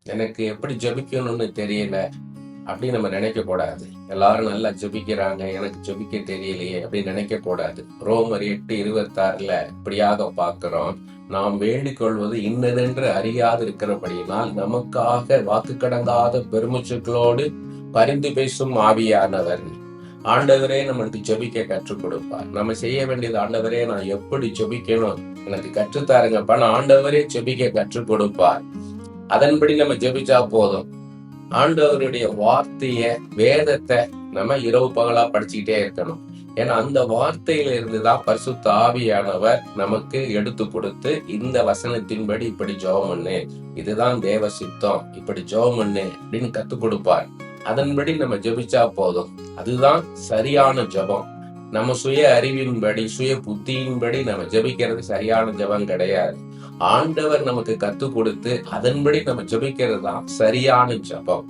எனக்கு எப்படி ஜெபிக்கணும்னு தெரியல அப்படின்னு நம்ம நினைக்க கூடாது. எல்லாரும் நல்லா ஜெபிக்கிறாங்க, எனக்கு ஜெபிக்க தெரியலையே அப்படின்னு நினைக்க கூடாது. ரோமர் 8:26 இப்படியாக பார்க்கிறோம், நாம் வேண்டிக் கொள்வது இன்னதென்று அறியாது இருக்கிறபடியினால் நமக்காக வாக்குக்கடங்காத பெருமூச்சுக்களோடு பரிந்து பேசும் ஆவியானவர். ஆண்டவரே நம்மளுக்கு ஜெபிக்க கற்றுக் கொடுப்பார். நம்ம செய்ய வேண்டியது, ஆண்டவரே நான் எப்படி ஜெபிக்கணும் எனக்கு கற்றுத்தாருங்கப்பா, ஆண்டவரே ஜெபிக்க கற்றுக் கொடுப்பார். அதன்படி நம்ம ஜெபிச்சா போதும். ஆண்டவருடைய வார்த்தைய, வேதத்தை நம்ம இரவு பகலா படிச்சுக்கிட்டே இருக்கணும். ஏன்னா அந்த வார்த்தையில இருந்துதான் பரிசுத்த ஆவியானவர் நமக்கு எடுத்து கொடுத்து, இந்த வசனத்தின்படி இப்படி ஜெபம் பண்ணு, இதுதான் தேவ சித்தம், இப்படி ஜெபம் பண்ணு அப்படின்னு கத்துக் கொடுப்பார். அதன்படி நம்ம ஜெபிச்சா போதும். அதுதான் சரியான ஜெபம். நம்ம சுய அறிவின்படி, சுய புத்தியின்படி நம்ம ஜெபிக்கிறது சரியான ஜெபம் கிடையாது. ஆண்டவர் நமக்கு கத்துக் கொடுத்து அதன்படி நம்ம ஜெபிக்கிறது தான் சரியான ஜெபம்.